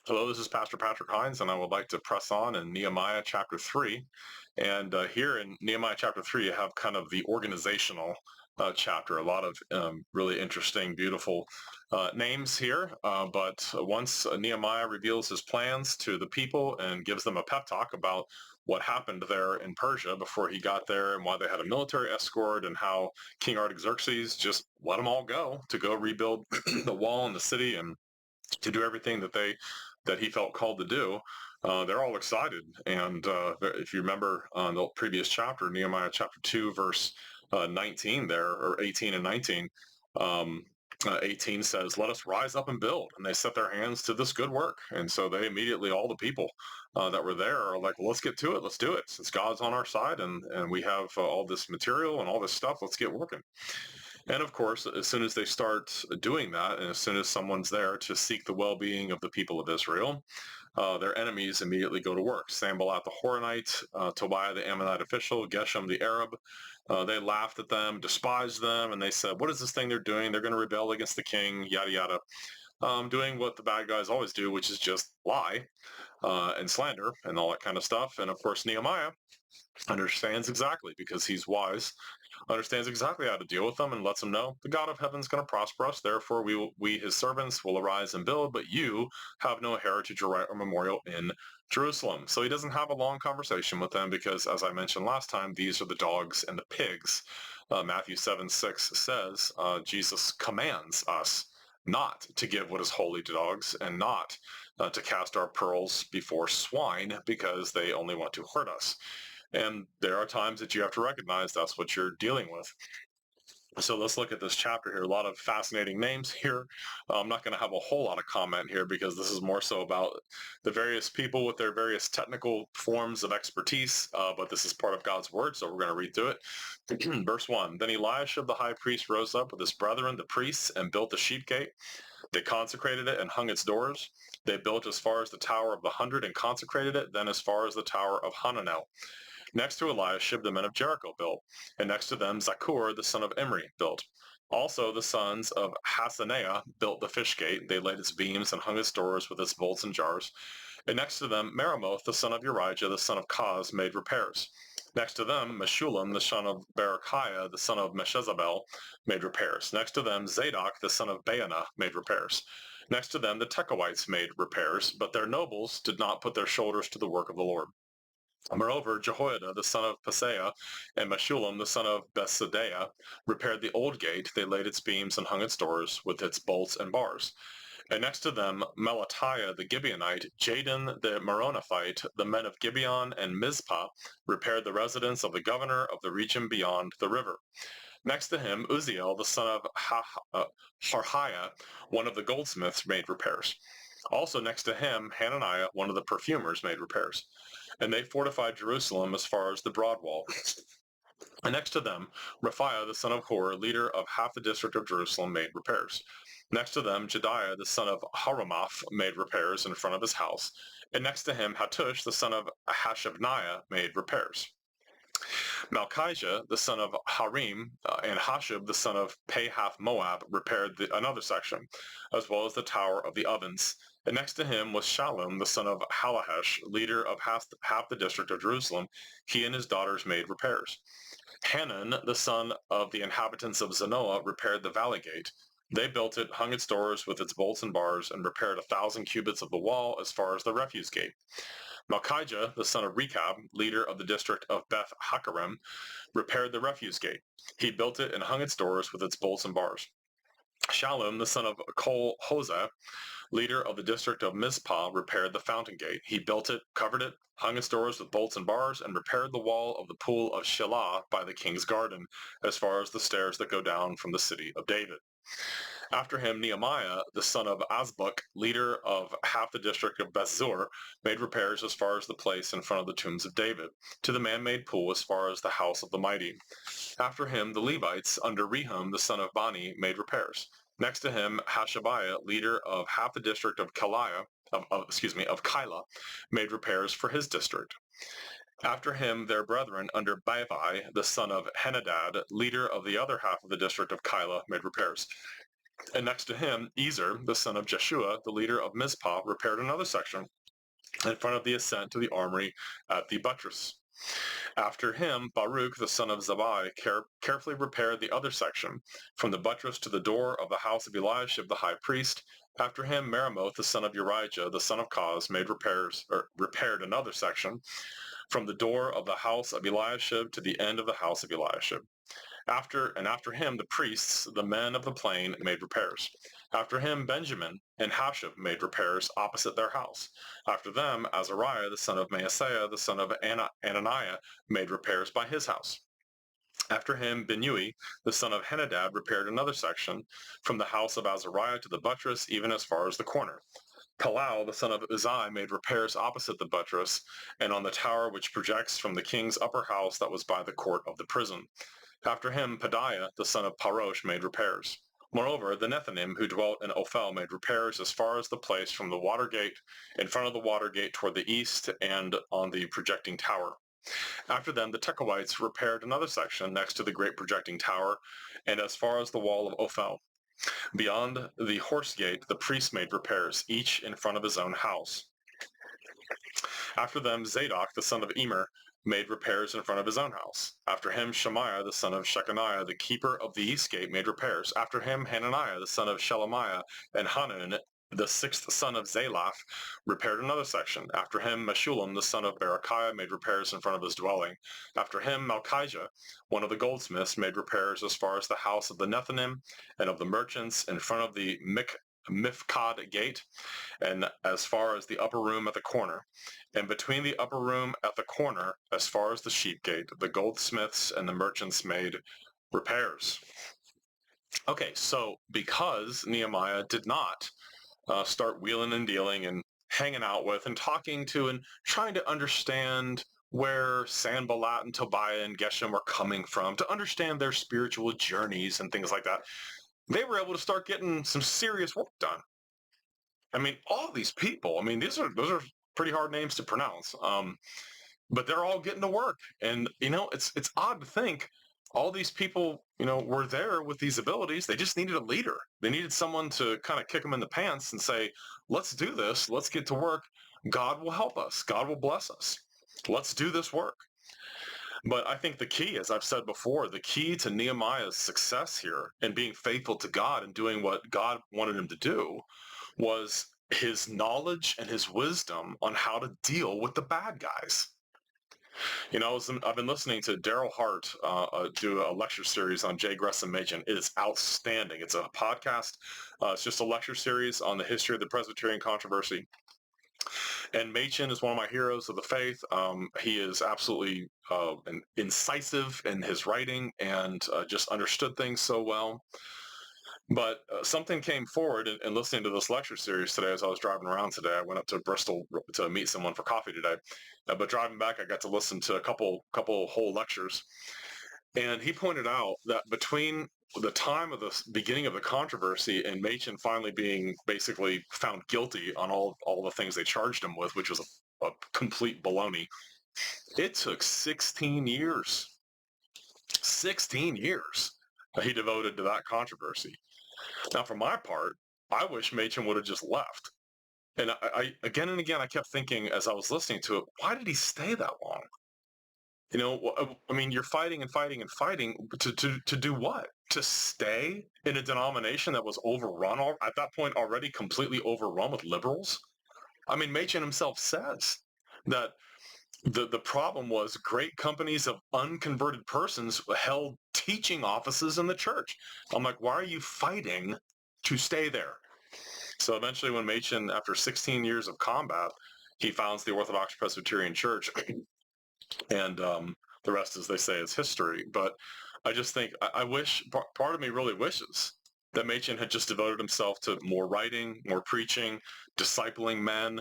Hello, this is Pastor Patrick Hines, and I would like to press on in Nehemiah chapter 3. And here in Nehemiah chapter 3, you have kind of the organizational chapter, a lot of really interesting, beautiful names here. But once Nehemiah reveals his plans to the people and gives them a pep talk about what happened there in Persia before he got there and why they had a military escort and how King Artaxerxes just let them all go rebuild the wall and the city and to do everything that he felt called to do. They're all excited, and if you remember the previous chapter, Nehemiah chapter 2, verse 19, there or 18 and 19. 18 says, "Let us rise up and build," and they set their hands to this good work. And so they immediately, all the people that were there, are like, well, "Let's get to it. Let's do it. Since God's on our side, and we have all this material and all this stuff, let's get working." And of course, as soon as they start doing that, and as soon as someone's there to seek the well-being of the people of Israel, their enemies immediately go to work. Sanballat the Horonite, Tobiah the Ammonite official, Geshem the Arab, they laughed at them, despised them, and they said, "What is this thing they're doing? They're going to rebel against the king, yada yada." Doing what the bad guys always do, which is just lie and slander and all that kind of stuff. And of course, Nehemiah understands exactly, because he's wise, understands exactly how to deal with them and lets them know the God of heaven is going to prosper us. Therefore, we his servants will arise and build, but you have no heritage or right or memorial in Jerusalem. So he doesn't have a long conversation with them because, as I mentioned last time, these are the dogs and the pigs. Matthew 7:6 says Jesus commands us not to give what is holy to dogs and not to cast our pearls before swine because they only want to hurt us. And there are times that you have to recognize that's what you're dealing with. So let's look at this chapter here. A lot of fascinating names here. I'm not going to have a whole lot of comment here because this is more so about the various people with their various technical forms of expertise, but this is part of God's word, so we're going to read through it. Verse 1, "Then Eliashib the high priest rose up with his brethren, the priests, and built the sheep gate. They consecrated it and hung its doors. They built as far as the Tower of the Hundred and consecrated it, then as far as the Tower of Hananel. Next to Eliashib, the men of Jericho built, and next to them Zakur, the son of Imri, built. Also the sons of Hassenaah built the fish gate. They laid its beams and hung its doors with its bolts and jars. And next to them Meremoth, the son of Urijah, the son of Kaz, made repairs. Next to them Meshullam, the son of Berechiah, the son of Meshezabel, made repairs. Next to them Zadok, the son of Baana, made repairs. Next to them the Tekoites made repairs, but their nobles did not put their shoulders to the work of the Lord. Moreover, Jehoiada, the son of Paseah, and Meshullam, the son of Besodeiah, repaired the old gate. They laid its beams and hung its doors with its bolts and bars. And next to them, Melatiah the Gibeonite, Jadon the Meronothite, the men of Gibeon and Mizpah, repaired the residence of the governor of the region beyond the river. Next to him, Uzziel, the son of Harhiah, one of the goldsmiths, made repairs. Also next to him, Hananiah, one of the perfumers, made repairs. And they fortified Jerusalem as far as the broad wall. And next to them, Raphiah, the son of Hur, leader of half the district of Jerusalem, made repairs. Next to them, Jediah, the son of Haramath, made repairs in front of his house. And next to him, Hattush, the son of Hashabniah, made repairs. Malchijah, the son of Harim, and Hashub, the son of Pahath Moab, repaired another section, as well as the Tower of the Ovens. And next to him was Shallum, the son of Halahesh, leader of half the district of Jerusalem. He and his daughters made repairs. Hanan, the son of the inhabitants of Zanoah, repaired the valley gate. They built it, hung its doors with its bolts and bars, and repaired 1,000 cubits of the wall as far as the refuse gate. Malchijah, the son of Rechab, leader of the district of Beth Hakarim, repaired the refuse gate. He built it and hung its doors with its bolts and bars. Shallum, the son of Kol Hoseh, leader of the district of Mizpah, repaired the fountain gate. He built it, covered it, hung its doors with bolts and bars, and repaired the wall of the pool of Shelah by the king's garden, as far as the stairs that go down from the city of David. After him, Nehemiah, the son of Azbuk, leader of half the district of Bethzur, made repairs as far as the place in front of the tombs of David, to the man-made pool as far as the house of the mighty. After him, the Levites, under Rehum, the son of Bani, made repairs. Next to him, Hashabiah, leader of half the district of of Keilah, made repairs for his district. After him, their brethren under Bavai, the son of Henadad, leader of the other half of the district of Keilah, made repairs. And next to him, Ezer, the son of Jeshua, the leader of Mizpah, repaired another section in front of the ascent to the armory at the buttress. After him, Baruch, the son of Zabbai, carefully repaired the other section, from the buttress to the door of the house of Eliashib the high priest. After him, Meremoth, the son of Urijah, the son of Koz, repaired another section, from the door of the house of Eliashib to the end of the house of Eliashib. After him, the priests, the men of the plain, made repairs. After him, Benjamin and Hashab made repairs opposite their house. After them, Azariah, the son of Maaseiah, the son of Ananiah, made repairs by his house. After him, Binui, the son of Henadad, repaired another section, from the house of Azariah to the buttress, even as far as the corner. Palau, the son of Uzai, made repairs opposite the buttress and on the tower which projects from the king's upper house that was by the court of the prison. After him, Pedaiah, the son of Parosh, made repairs. Moreover, the Nethinim who dwelt in Ophel made repairs as far as the place from the water gate, in front of the water gate toward the east and on the projecting tower. After them, the Tekoites repaired another section next to the great projecting tower and as far as the wall of Ophel. Beyond the horse gate, the priests made repairs, each in front of his own house. After them, Zadok, the son of Emer, made repairs in front of his own house. After him, Shemaiah, the son of Shechaniah, the keeper of the east gate, made repairs. After him, Hananiah, the son of Shelemiah, and Hanan, the sixth son of Zalaph, repaired another section. After him, Meshullam, the son of Berechiah, made repairs in front of his dwelling. After him, Malchijah, one of the goldsmiths, made repairs as far as the house of the Nethinim and of the merchants in front of the Mifkad gate, and as far as the upper room at the corner. And between the upper room at the corner, as far as the sheep gate, the goldsmiths and the merchants made repairs. Okay, so because Nehemiah did not start wheeling and dealing and hanging out with and talking to and trying to understand where Sanballat and Tobiah and Geshem were coming from, to understand their spiritual journeys and things like that, they were able to start getting some serious work done. I mean, all these people, I mean, those are pretty hard names to pronounce. But they're all getting to work. And, it's odd to think all these people, were there with these abilities. They just needed a leader. They needed someone to kind of kick them in the pants and say, let's do this. Let's get to work. God will help us. God will bless us. Let's do this work. But I think the key, as I've said before, the key to Nehemiah's success here and being faithful to God and doing what God wanted him to do was his knowledge and his wisdom on how to deal with the bad guys. I've been listening to Daryl Hart do a lecture series on J. Gresham Machen. It is outstanding. It's a podcast. It's just a lecture series on the history of the Presbyterian controversy. And Machen is one of my heroes of the faith. He is absolutely incisive in his writing and just understood things so well. But something came forward in listening to this lecture series today as I was driving around today. I went up to Bristol to meet someone for coffee today. But driving back, I got to listen to a couple whole lectures. And he pointed out that between the time of the beginning of the controversy and Machen finally being basically found guilty on all the things they charged him with, which was a complete baloney, it took 16 years. 16 years he devoted to that controversy. Now, for my part, I wish Machen would have just left. And I again and again, I kept thinking as I was listening to it, why did he stay that long? I mean, you're fighting and fighting and fighting to do what? To stay in a denomination that was overrun at that point already completely overrun with liberals? I mean, Machen himself says that the problem was great companies of unconverted persons held teaching offices in the church. I'm like, why are you fighting to stay there? So eventually when Machen, after 16 years of combat, he founds the Orthodox Presbyterian Church, and the rest, as they say, is history. But I just think, I wish, part of me really wishes that Machen had just devoted himself to more writing, more preaching, discipling men,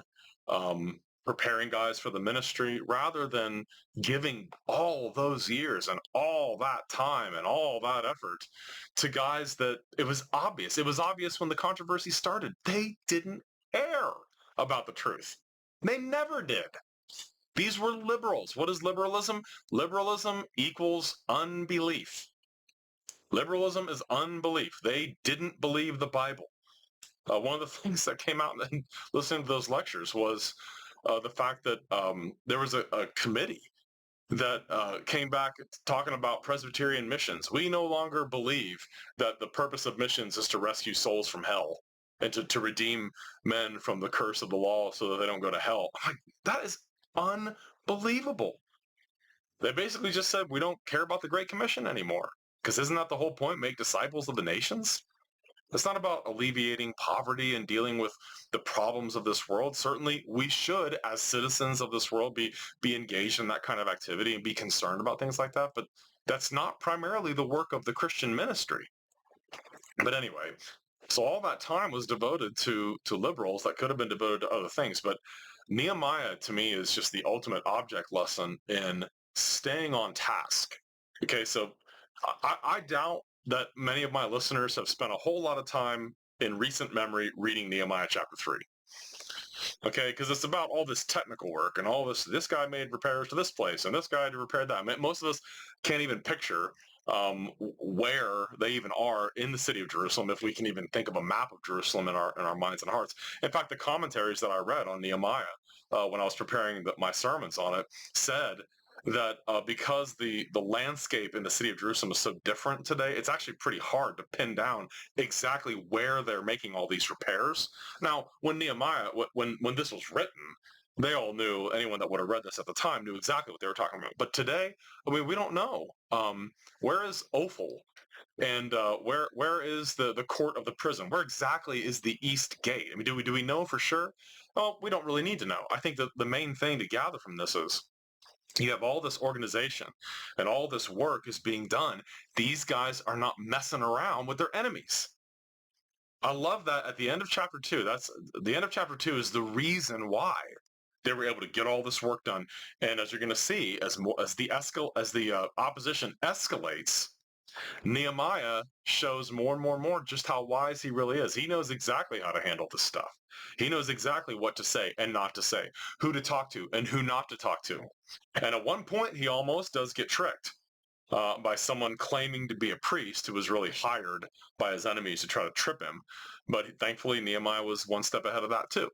preparing guys for the ministry, rather than giving all those years and all that time and all that effort to guys that it was obvious. It was obvious when the controversy started. They didn't care about the truth. They never did. These were liberals. What is liberalism? Liberalism equals unbelief. Liberalism is unbelief. They didn't believe the Bible. One of the things that came out in listening to those lectures was the fact that there was a committee that came back talking about Presbyterian missions. We no longer believe that the purpose of missions is to rescue souls from hell and to redeem men from the curse of the law so that they don't go to hell. I'm like, that is unbelievable. They basically just said, we don't care about the Great Commission anymore. Because isn't that the whole point? Make disciples of the nations? It's not about alleviating poverty and dealing with the problems of this world. Certainly, we should, as citizens of this world, be engaged in that kind of activity and be concerned about things like that. But that's not primarily the work of the Christian ministry. But anyway, so all that time was devoted to liberals that could have been devoted to other things. But Nehemiah, to me, is just the ultimate object lesson in staying on task. Okay, so I doubt that many of my listeners have spent a whole lot of time in recent memory reading Nehemiah chapter 3. Okay, because it's about all this technical work and all this guy made repairs to this place and this guy to repair that. I mean, most of us can't even picture where they even are in the city of Jerusalem, if we can even think of a map of Jerusalem in our minds and hearts. In fact, the commentaries that I read on Nehemiah when I was preparing my sermons on it said that because the landscape in the city of Jerusalem is so different today, it's actually pretty hard to pin down exactly where they're making all these repairs. Now, when Nehemiah, when this was written, they all knew, anyone that would have read this at the time knew exactly what they were talking about. But today, I mean, we don't know. Where is Ophel? And where is the court of the prison? Where exactly is the east gate? I mean, do we know for sure? Well, we don't really need to know. I think that the main thing to gather from this is you have all this organization and all this work is being done. These guys are not messing around with their enemies. I love that at the end of chapter 2. That's the end of chapter 2 is the reason why they were able to get all this work done. And as you're going to see, as the opposition escalates, Nehemiah shows more and more and more just how wise he really is. He knows exactly how to handle this stuff. He knows exactly what to say and not to say, who to talk to and who not to talk to. And at one point, he almost does get tricked by someone claiming to be a priest who was really hired by his enemies to try to trip him. But thankfully, Nehemiah was one step ahead of that too.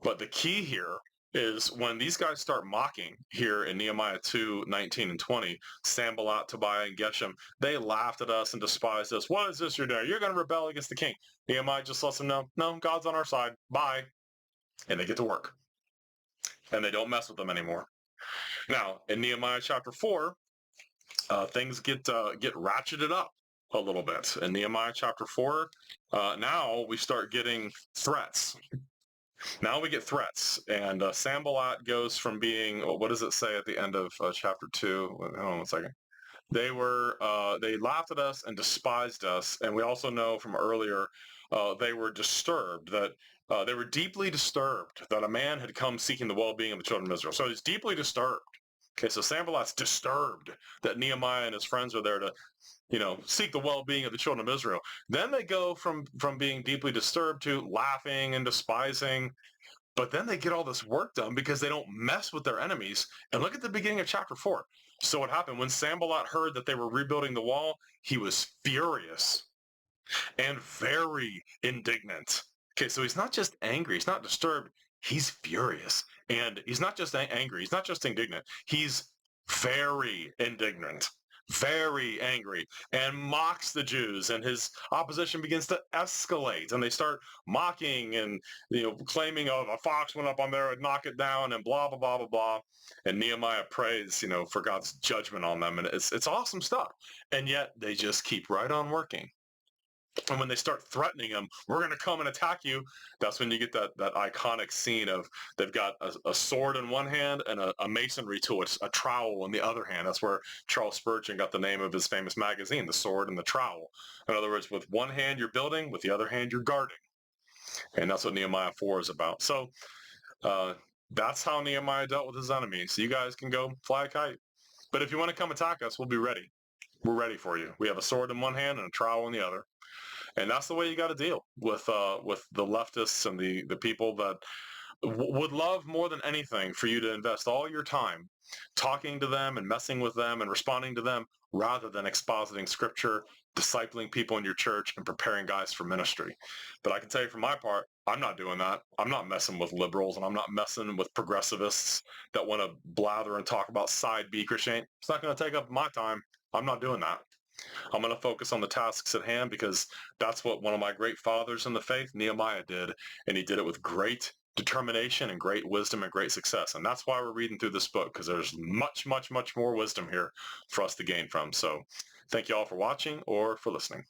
But the key here is when these guys start mocking here in Nehemiah 2, 19 and 20, Sanballat, Tobiah, and Geshem, they laughed at us and despised us. What is this you're doing? You're going to rebel against the king. Nehemiah just lets them know, no, God's on our side. Bye. And they get to work. And they don't mess with them anymore. Now, in Nehemiah chapter 4, things get ratcheted up a little bit. In Nehemiah chapter 4, now we start getting threats. Now we get threats, and Sanballat goes from being, what does it say at the end of chapter 2? Hold on one second. They laughed at us and despised us, and we also know from earlier they were disturbed, that they were deeply disturbed that a man had come seeking the well-being of the children of Israel. So he's deeply disturbed. Okay, so Sanballat's disturbed that Nehemiah and his friends are there to seek the well-being of the children of Israel. Then they go from being deeply disturbed to laughing and despising. But then they get all this work done because they don't mess with their enemies. And look at the beginning of chapter 4. So what happened? When Sanballat heard that they were rebuilding the wall, he was furious and very indignant. Okay, so he's not just angry. He's not disturbed. He's furious. And he's not just angry. He's not just indignant. He's very indignant, very angry, and mocks the Jews. And his opposition begins to escalate. And they start mocking and claiming, oh, a fox went up on there and knock it down and blah, blah, blah, blah, blah. And Nehemiah prays, for God's judgment on them. And it's awesome stuff. And yet they just keep right on working. And when they start threatening him, we're going to come and attack you. That's when you get that iconic scene of they've got a sword in one hand and a masonry tool, a trowel in the other hand. That's where Charles Spurgeon got the name of his famous magazine, The Sword and the Trowel. In other words, with one hand you're building, with the other hand you're guarding. And that's what Nehemiah 4 is about. So that's how Nehemiah dealt with his enemies. You guys can go fly a kite. But if you want to come attack us, we'll be ready. We're ready for you. We have a sword in one hand and a trowel in the other. And that's the way you got to deal with the leftists and the people that would love more than anything for you to invest all your time talking to them and messing with them and responding to them rather than expositing scripture discipling people in your church and preparing guys for ministry. But I can tell you for my part, I'm not doing that. I'm not messing with liberals, and I'm not messing with progressivists that want to blather and talk about side B Christianity. It's not going to take up my time. I'm not doing that. I'm going to focus on the tasks at hand, because that's what one of my great fathers in the faith, Nehemiah, did. And he did it with great determination and great wisdom and great success. And that's why we're reading through this book, because there's much, much, much more wisdom here for us to gain from. So thank you all for watching or for listening.